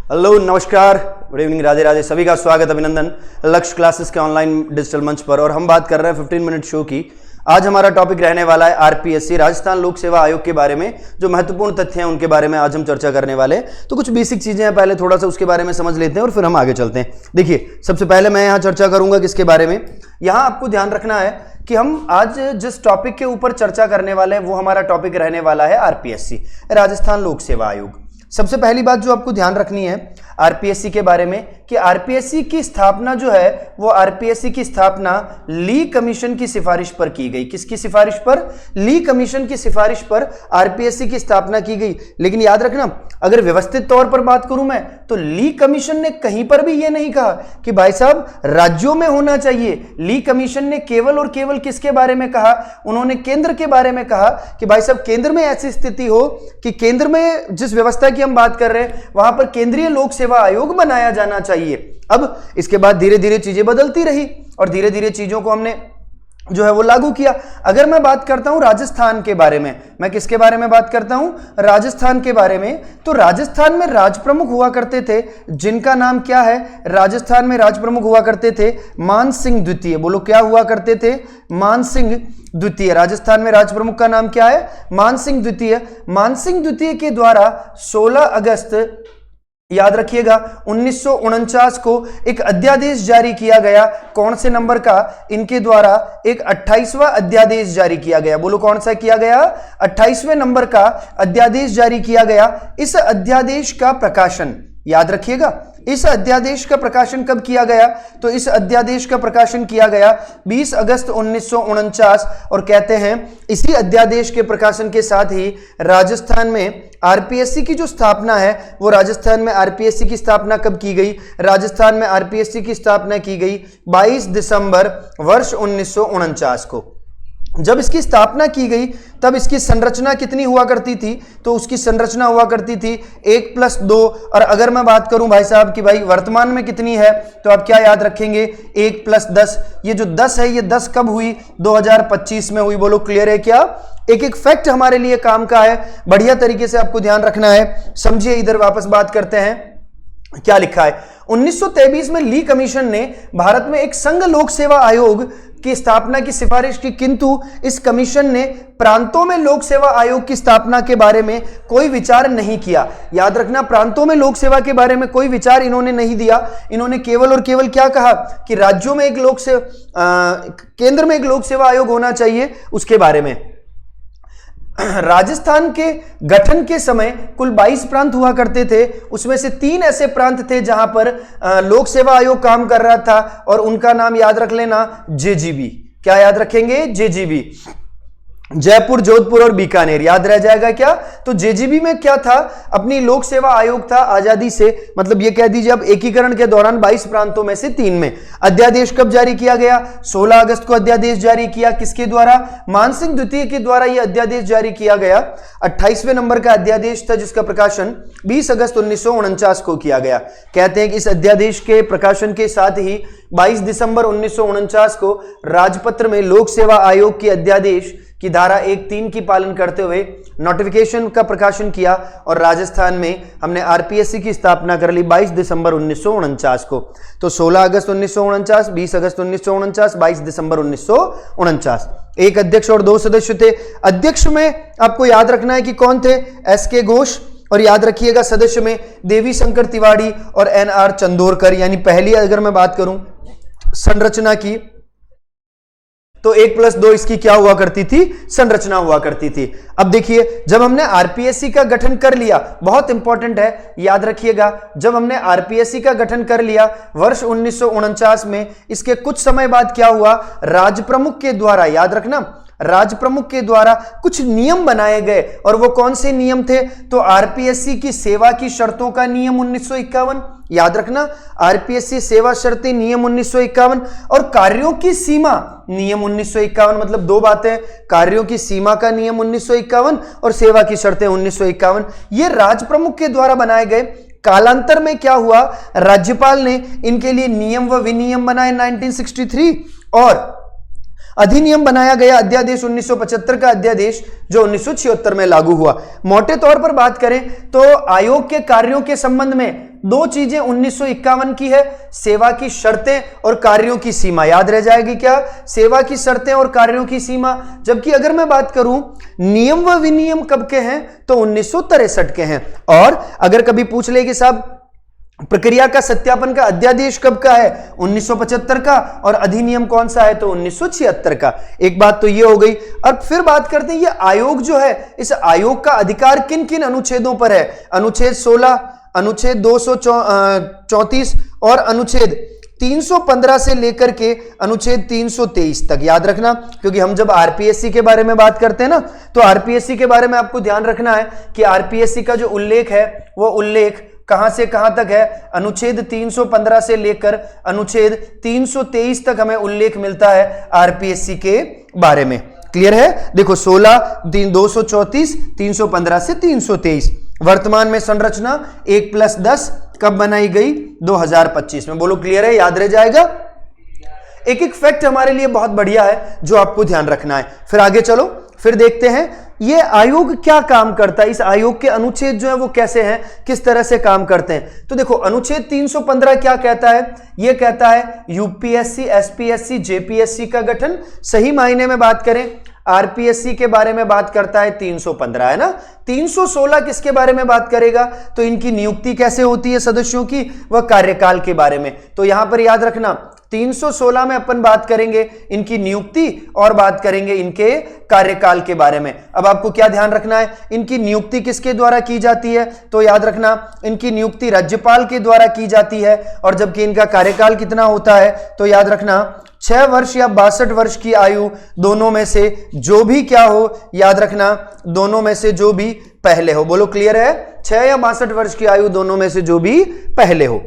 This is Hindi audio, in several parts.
हेलो, नमस्कार, गुड इवनिंग, राधे राधे। सभी का स्वागत, अभिनंदन लक्ष्य क्लासेस के ऑनलाइन डिजिटल मंच पर। और हम बात कर रहे हैं 15 मिनट शो की। आज हमारा टॉपिक रहने वाला है आरपीएससी, राजस्थान लोक सेवा आयोग के बारे में। जो महत्वपूर्ण तथ्य हैं उनके बारे में आज हम चर्चा करने वाले हैं। तो कुछ बेसिक चीजें हैं, पहले थोड़ा सा उसके बारे में समझ लेते हैं और फिर हम आगे चलते हैं। देखिए, सबसे पहले मैं यहाँ चर्चा करूंगा किसके बारे में। यहाँ आपको ध्यान रखना है कि हम आज जिस टॉपिक के ऊपर चर्चा करने वाले हैं वो हमारा टॉपिक रहने वाला है आरपीएससी, राजस्थान लोक सेवा आयोग। सबसे पहली बात जो आपको ध्यान रखनी है आरपीएससी के बारे में कि आरपीएससी की स्थापना जो है वो आरपीएससी की स्थापना ली कमीशन की सिफारिश पर की गई। किसकी सिफारिश पर? ली कमीशन की सिफारिश पर आरपीएससी की स्थापना की गई। लेकिन याद रखना, अगर व्यवस्थित तौर पर बात करूं मैं तो ली कमीशन ने कहीं पर भी ये नहीं कहा कि भाई साहब राज्यों में होना चाहिए। ली कमीशन ने केवल और केवल किसके बारे में कहा? उन्होंने केंद्र के बारे में कहा कि भाई साहब केंद्र में ऐसी स्थिति हो कि केंद्र में जिस व्यवस्था की हम बात कर रहे हैं वहां पर केंद्रीय लोक सेवा आयोग बनाया जाना चाहिए। अब इसके बाद धीरे धीरे चीजें बदलती रही और धीरे धीरे चीजों को हमने जो है वो लागू किया। अगर मैं बात करता हूं राजस्थान के बारे में, मैं किसके बारे में बात करता हूं? राजस्थान के बारे में। तो राजस्थान में राज प्रमुख हुआ करते थे जिनका नाम क्या है? राजस्थान में राज प्रमुख हुआ करते थे मान सिंह द्वितीय। बोलो, क्या हुआ करते थे? मान सिंह द्वितीय। राजस्थान में राज प्रमुख का नाम क्या है? मान सिंह द्वितीय। मान सिंह द्वितीय के द्वारा 16 अगस्त याद रखिएगा 1949 को एक अध्यादेश जारी किया गया। कौन से नंबर का? इनके द्वारा एक 28वां अध्यादेश जारी किया गया। बोलो, कौन सा किया गया? 28वें नंबर का अध्यादेश जारी किया गया। इस अध्यादेश का प्रकाशन याद रखिएगा, इस अध्यादेश का प्रकाशन कब किया गया? तो इस अध्यादेश का प्रकाशन किया गया 20 अगस्त 1949। और कहते हैं इसी अध्यादेश के प्रकाशन के साथ ही राजस्थान में आरपीएससी की जो स्थापना है वो राजस्थान में आरपीएससी की स्थापना कब की गई? राजस्थान में आरपीएससी की स्थापना की गई 22 दिसंबर वर्ष 1949 को। जब इसकी स्थापना की गई तब इसकी संरचना कितनी हुआ करती थी? तो उसकी संरचना हुआ करती थी 1+2। और अगर मैं बात करूं भाई साहब कि भाई वर्तमान में कितनी है तो आप क्या याद रखेंगे? 1+10। ये जो 10 है ये 10 कब हुई? 2025 में हुई। बोलो, क्लियर है क्या? एक एक फैक्ट हमारे लिए काम का है, बढ़िया तरीके से आपको ध्यान रखना है। समझिए, इधर वापस बात करते हैं। क्या लिखा है? 1923 में ली कमीशन ने भारत में एक संघ लोक सेवा आयोग की स्थापना की सिफारिश की, किंतु इस कमीशन ने प्रांतों में लोक सेवा आयोग की स्थापना के बारे में कोई विचार नहीं किया। याद रखना, प्रांतों में लोक सेवा के बारे में कोई विचार इन्होंने नहीं दिया। इन्होंने केवल और केवल क्या कहा कि राज्यों में एक लोक सेवा केंद्र में एक लोक सेवा आयोग होना चाहिए, उसके बारे में। राजस्थान के गठन के समय कुल 22 प्रांत हुआ करते थे। उसमें से 3 ऐसे प्रांत थे जहां पर लोक सेवा आयोग काम कर रहा था और उनका नाम याद रख लेना, जेजीबी। क्या याद रखेंगे? जेजीबी। जयपुर, जोधपुर और बीकानेर। याद रह जाएगा क्या? तो जेजीबी में क्या था? अपनी लोक सेवा आयोग था आजादी से, मतलब ये कह दीजिए अब एकीकरण के दौरान 22 प्रांतों में से 3 में। अध्यादेश कब जारी किया गया? 16 अगस्त को अध्यादेश जारी किया। किसके द्वारा? मान सिंह द्वितीय के द्वारा यह अध्यादेश जारी किया गया। 28वें नंबर का अध्यादेश था जिसका प्रकाशन 20 अगस्त 1949 को किया गया। कहते हैं कि इस अध्यादेश के प्रकाशन के साथ ही 22 दिसंबर 1949 को राजपत्र में लोक सेवा आयोग की अध्यादेश की धारा 1(3) की पालन करते हुए नोटिफिकेशन का प्रकाशन किया और राजस्थान में हमने आरपीएससी की स्थापना कर ली 22 दिसंबर 1949 को। तो 16 अगस्त 1949, 20 अगस्त 1949, 22 दिसंबर 1949। एक अध्यक्ष और 2 सदस्य थे। अध्यक्ष में आपको याद रखना है कि कौन थे? एस.के. घोष। और याद रखिएगा सदस्य में देवी शंकर तिवारी और एन.आर. चंदोरकर। यानी पहली अगर मैं बात करूं संरचना की तो 1+2 इसकी क्या हुआ करती थी? संरचना हुआ करती थी। अब देखिए, जब हमने आरपीएससी का गठन कर लिया, बहुत इंपॉर्टेंट है याद रखिएगा, जब हमने आरपीएससी का गठन कर लिया वर्ष 1949 में, इसके कुछ समय बाद क्या हुआ? राज प्रमुख के द्वारा, याद रखना, राज प्रमुख के द्वारा कुछ नियम बनाए गए। और वो कौन से नियम थे? तो आरपीएससी की सेवा की शर्तों का नियम 1951। याद रखना, आरपीएससी सेवा शर्तें नियम 1951 और कार्यों की सीमा नियम 1951। मतलब 2 बातें, कार्यों की सीमा का नियम 1951 और सेवा की शर्तें 1951। ये राज प्रमुख के द्वारा बनाए गए। कालांतर में क्या हुआ? राज्यपाल ने इनके लिए नियम व विनियम बनाए 1963 और अधिनियम बनाया गया अध्यादेश 1975 का अध्यादेश जो 1976 में लागू हुआ। मोटे तौर पर बात करें तो आयोग के कार्यों के संबंध में दो चीजें 1951 की है, सेवा की शर्तें और कार्यों की सीमा। याद रह जाएगी क्या? सेवा की शर्तें और कार्यों की सीमा। जबकि अगर मैं बात करूं नियम व विनियम कब के हैं, तो 1963 के हैं। और अगर कभी पूछ ले कि साहब प्रक्रिया का सत्यापन का अध्यादेश कब का है, 1975 का, और अधिनियम कौन सा है, तो 1976 का। एक बात तो ये हो गई। अब फिर बात करते हैं ये आयोग जो है, इस आयोग का अधिकार किन किन अनुच्छेदों पर है? अनुच्छेद 16, अनुच्छेद 234 और अनुच्छेद 315 से लेकर के अनुच्छेद 323 तक। याद रखना, क्योंकि हम जब आरपीएससी के बारे में बात करते हैं ना, तो आरपीएससी के बारे में आपको ध्यान रखना है कि आरपीएससी का जो उल्लेख है वो उल्लेख कहां से कहां तक है? अनुच्छेद 315 से लेकर अनुच्छेद 323 तक हमें उल्लेख मिलता है आरपीएससी के बारे में। क्लियर है? देखो 16, 234, 315 से 323। वर्तमान में संरचना 1+10 कब बनाई गई? 2025 में। बोलो क्लियर है? याद रह जाएगा। एक एक फैक्ट हमारे लिए बहुत बढ़िया है जो आपको ध्यान रखना है। फिर आगे चलो, फिर देखते हैं ये आयोग क्या काम करता है, इस आयोग के अनुच्छेद जो है वो कैसे हैं, किस तरह से काम करते हैं। तो देखो अनुच्छेद 315 क्या कहता है? ये कहता है यूपीएससी, एसपीएससी, जेपीएससी का गठन। सही मायने में बात करें आरपीएससी के बारे में बात करता है 315, है ना। 316 किसके बारे में बात करेगा? तो इनकी नियुक्ति कैसे होती है सदस्यों की, वह कार्यकाल के बारे में। तो यहां पर याद रखना 316 में अपन बात करेंगे इनकी नियुक्ति और बात करेंगे इनके कार्यकाल के बारे में। अब आपको क्या ध्यान रखना है, इनकी नियुक्ति किसके द्वारा की जाती है? तो याद रखना इनकी नियुक्ति राज्यपाल के द्वारा की जाती है। और जबकि इनका कार्यकाल कितना होता है, तो याद रखना 6 वर्ष या 62 वर्ष की आयु, दोनों में से जो भी क्या हो, याद रखना दोनों में से जो भी पहले हो। बोलो क्लियर है? 6 या 62 वर्ष की आयु, दोनों में से जो भी पहले हो।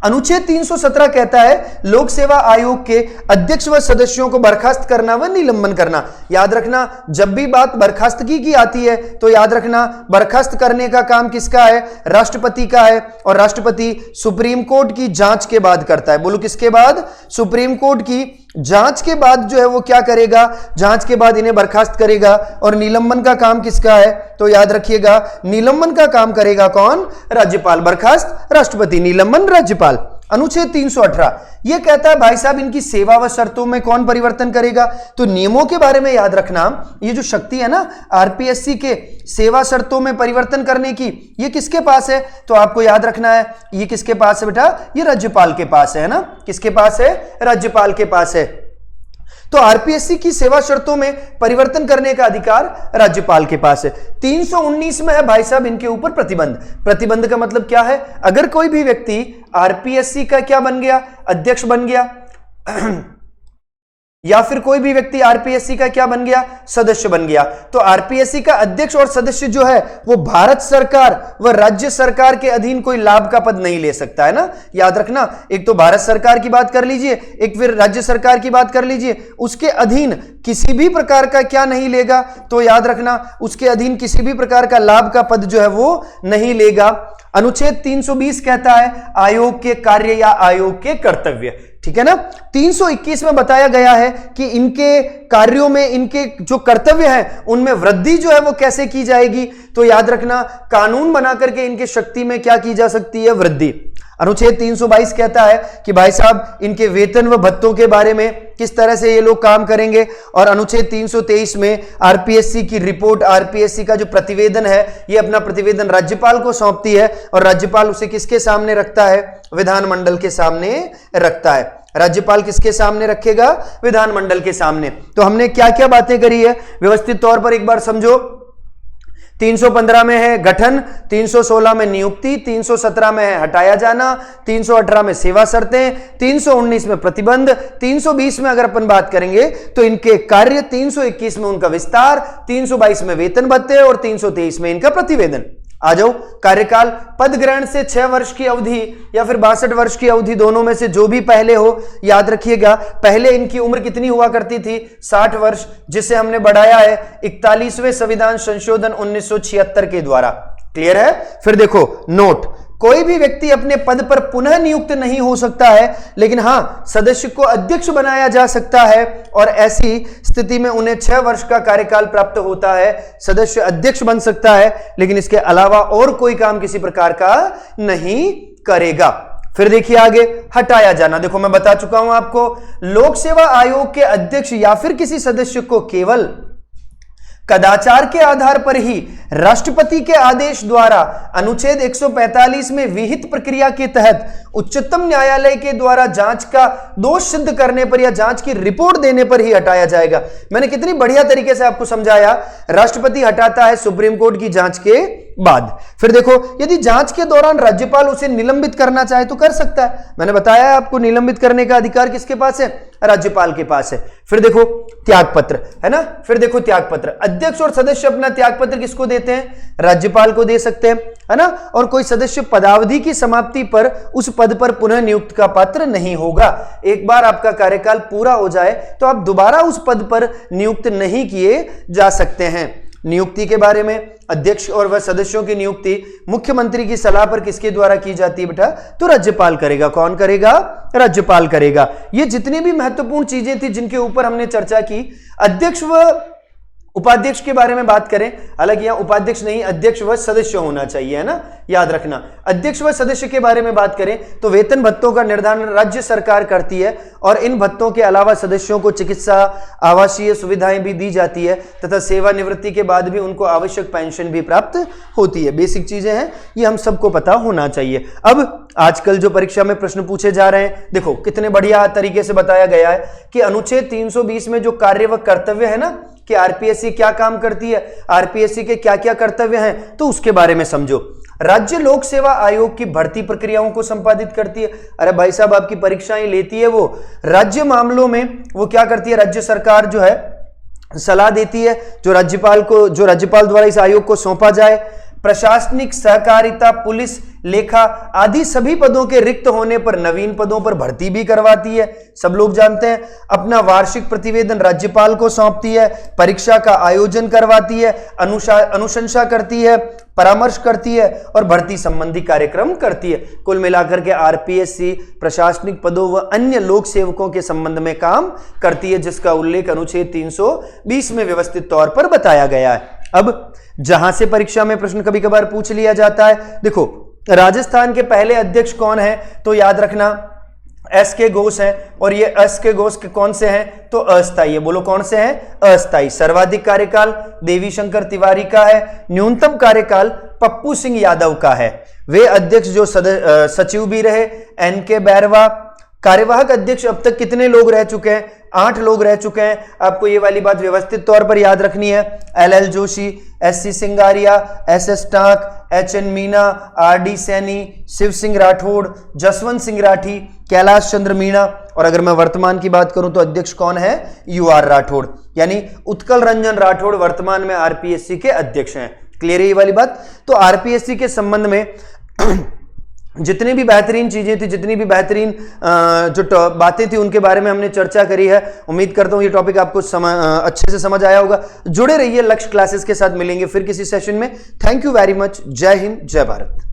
अनुच्छेद 317 कहता है लोक सेवा आयोग के अध्यक्ष व सदस्यों को बर्खास्त करना व निलंबन करना। याद रखना जब भी बात बर्खास्तगी की आती है तो याद रखना बर्खास्त करने का काम किसका है? राष्ट्रपति का है। और राष्ट्रपति सुप्रीम कोर्ट की जांच के बाद करता है। बोलो किसके बाद? सुप्रीम कोर्ट की जांच के बाद जो है वो क्या करेगा? जांच के बाद इन्हें बर्खास्त करेगा। और निलंबन का काम किसका है? तो याद रखिएगा निलंबन का काम करेगा कौन? राज्यपाल। बर्खास्त राष्ट्रपति, निलंबन राज्यपाल। अनुच्छेद 318 यह कहता है भाई साहब इनकी सेवा व शर्तों में कौन परिवर्तन करेगा? तो नियमों के बारे में याद रखना, ये जो शक्ति है ना आरपीएससी के सेवा शर्तों में परिवर्तन करने की, ये किसके पास है? तो आपको याद रखना है ये किसके पास है बेटा? ये राज्यपाल के पास है ना। किसके पास है? राज्यपाल के पास है। तो आरपीएससी की सेवा शर्तों में परिवर्तन करने का अधिकार राज्यपाल के पास है। 319 में है भाई साहब इनके ऊपर प्रतिबंध। प्रतिबंध का मतलब क्या है? अगर कोई भी व्यक्ति आरपीएससी का क्या बन गया? अध्यक्ष बन गया या फिर कोई भी व्यक्ति आरपीएससी का क्या बन गया? सदस्य बन गया, तो आरपीएससी का अध्यक्ष और सदस्य जो है वो भारत सरकार व राज्य सरकार के अधीन कोई लाभ का पद नहीं ले सकता, है ना। याद रखना एक तो भारत सरकार की बात कर लीजिए, एक फिर राज्य सरकार की बात कर लीजिए, उसके अधीन किसी भी प्रकार का क्या नहीं लेगा? तो याद रखना उसके अधीन किसी भी प्रकार का लाभ का पद जो है वो नहीं लेगा। अनुच्छेद 320 कहता है आयोग के कार्य या आयोग के कर्तव्य, ठीक है ना। 321 में बताया गया है कि इनके कार्यों में इनके जो कर्तव्य हैं उनमें वृद्धि जो है वो कैसे की जाएगी? तो याद रखना कानून बना करके इनके शक्ति में क्या की जा सकती है? वृद्धि। अनुच्छेद 322 कहता है कि भाई साहब इनके वेतन व भत्तों के बारे में किस तरह से ये लोग काम करेंगे। और अनुच्छेद 323 में आरपीएससी की रिपोर्ट, आरपीएससी का जो प्रतिवेदन है ये अपना प्रतिवेदन राज्यपाल को सौंपती है और राज्यपाल उसे किसके सामने रखता है? विधानमंडल के सामने रखता है। राज्यपाल किसके सामने रखेगा? विधानमंडल के सामने। तो हमने क्या क्या बातें करी है व्यवस्थित तौर पर एक बार समझो। 315 में है गठन, 316 में नियुक्ति, 317 में है हटाया जाना, 318 में सेवा शर्तें, 319 में प्रतिबंध, 320 में अगर अपन बात करेंगे तो इनके कार्य, 321 में उनका विस्तार, 322 में वेतन भत्ते और 323 में इनका प्रतिवेदन। आ जाओ कार्यकाल। पद ग्रहण से 6 वर्ष की अवधि या फिर 62 वर्ष की अवधि, दोनों में से जो भी पहले हो। याद रखिएगा पहले इनकी उम्र कितनी हुआ करती थी? 60 वर्ष, जिसे हमने बढ़ाया है 41वें संविधान संशोधन 1976 के द्वारा। क्लियर है? फिर देखो नोट कोई भी व्यक्ति अपने पद पर पुनः नियुक्त नहीं हो सकता है, लेकिन हां सदस्य को अध्यक्ष बनाया जा सकता है और ऐसी स्थिति में उन्हें 6 वर्ष का कार्यकाल प्राप्त होता है। सदस्य अध्यक्ष बन सकता है, लेकिन इसके अलावा और कोई काम किसी प्रकार का नहीं करेगा। फिर देखिए आगे, हटाया जाना। देखो मैं बता चुका हूं आपको, लोक सेवा आयोग के अध्यक्ष या फिर किसी सदस्य को केवल कदाचार के आधार पर ही राष्ट्रपति के आदेश द्वारा अनुच्छेद 145 में विहित प्रक्रिया के तहत उच्चतम न्यायालय के द्वारा जांच का दोष सिद्ध करने पर या जांच की रिपोर्ट देने पर ही हटाया जाएगा। मैंने कितनी बढ़िया तरीके से आपको समझाया। राष्ट्रपति हटाता है सुप्रीम कोर्ट की जांच के बाद। फिर देखो, यदि जांच के दौरान राज्यपाल उसे निलंबित करना चाहे तो कर सकता है। मैंने बताया है आपको, निलंबित करने का अधिकार किसके पास है? राज्यपाल के पास है। फिर देखो त्यागपत्र, है ना। फिर देखो त्यागपत्र, अध्यक्ष और सदस्य अपना त्यागपत्र किसको देते हैं? राज्यपाल को दे सकते हैं, है ना। और कोई सदस्य पदावधि की समाप्ति पर उस पद पर पुनः नियुक्त का पात्र नहीं होगा। एक बार आपका कार्यकाल पूरा हो जाए तो आप दोबारा उस पद पर नियुक्त नहीं किए जा सकते हैं। नियुक्ति के बारे में, अध्यक्ष और वह सदस्यों की नियुक्ति मुख्यमंत्री की सलाह पर किसके द्वारा की जाती है बेटा? तो राज्यपाल करेगा। कौन करेगा? राज्यपाल करेगा। ये जितनी भी महत्वपूर्ण चीजें थी जिनके ऊपर हमने चर्चा की, अध्यक्ष व उपाध्यक्ष के बारे में बात करें, हालांकि यहां उपाध्यक्ष नहीं, अध्यक्ष व सदस्य होना चाहिए, है ना, याद रखना। अध्यक्ष व सदस्य के बारे में बात करें तो वेतन भत्तों का निर्धारण राज्य सरकार करती है और इन भत्तों के अलावा सदस्यों को चिकित्सा, आवासीय सुविधाएं भी दी जाती है तथा सेवानिवृत्ति के बाद भी उनको आवश्यक पेंशन भी प्राप्त होती है। बेसिक चीजें हैं, ये हम सबको पता होना चाहिए। अब आजकल जो परीक्षा में प्रश्न पूछे जा रहे हैं, देखो कितने बढ़िया तरीके से बताया गया है कि अनुच्छेद 320 में जो कार्य व कर्तव्य है ना, कि आरपीएससी क्या काम करती है, आरपीएससी के क्या क्या कर्तव्य हैं, तो उसके बारे में समझो। राज्य लोक सेवा आयोग की भर्ती प्रक्रियाओं को संपादित करती है। अरे भाई साहब, आपकी परीक्षाएं लेती है वो राज्य मामलों में, वो क्या करती है? राज्य सरकार जो है सलाह देती है जो राज्यपाल द्वारा इस आयोग को सौंपा जाए। प्रशासनिक, सहकारिता, पुलिस, लेखा आदि सभी पदों के रिक्त होने पर नवीन पदों पर भर्ती भी करवाती है, सब लोग जानते हैं। अपना वार्षिक प्रतिवेदन राज्यपाल को सौंपती है, परीक्षा का आयोजन करवाती है, अनुशंसा करती है, परामर्श करती है और भर्ती संबंधी कार्यक्रम करती है। कुल मिलाकर के आरपीएससी प्रशासनिक पदों व अन्य लोक सेवकों के संबंध में काम करती है, जिसका उल्लेख अनुच्छेद 320 में व्यवस्थित तौर पर बताया गया है। अब जहां से परीक्षा में प्रश्न कभी कभार पूछ लिया जाता है, देखो राजस्थान के पहले अध्यक्ष कौन है? तो याद रखना एस के घोष हैं, और ये एस के घोष के कौन से हैं? तो अस्थायी है। बोलो कौन से हैं? अस्थायी। सर्वाधिक कार्यकाल देवी शंकर तिवारी का है, न्यूनतम कार्यकाल पप्पू सिंह यादव का है। वे अध्यक्ष जो सचिव भी रहे, एन के बैरवा। कार्यवाहक अध्यक्ष अब तक कितने लोग रह चुके हैं? 8 लोग रह चुके हैं। आपको ये वाली बात व्यवस्थित तौर पर याद रखनी है। L Joshi, SC Singaria, SS टाक, HN मीना, RD सैनी, शिव सिंह राठौड़, जसवंत सिंह राठी, कैलाश चंद्र मीणा। और अगर मैं वर्तमान की बात करूं तो अध्यक्ष कौन है? UR राठौड़, यानी उत्कल रंजन राठौड़ वर्तमान में आरपीएससी के अध्यक्ष हैं। क्लियर है ये वाली बात? तो आरपीएससी के संबंध में जितनी भी बेहतरीन चीजें थी, जितनी भी बेहतरीन जो बातें थी, उनके बारे में हमने चर्चा करी है। उम्मीद करता हूं ये टॉपिक आपको अच्छे से समझ आया होगा। जुड़े रहिए, लक्ष्य क्लासेस के साथ मिलेंगे फिर किसी सेशन में। Thank you very much. जय हिंद, जय भारत।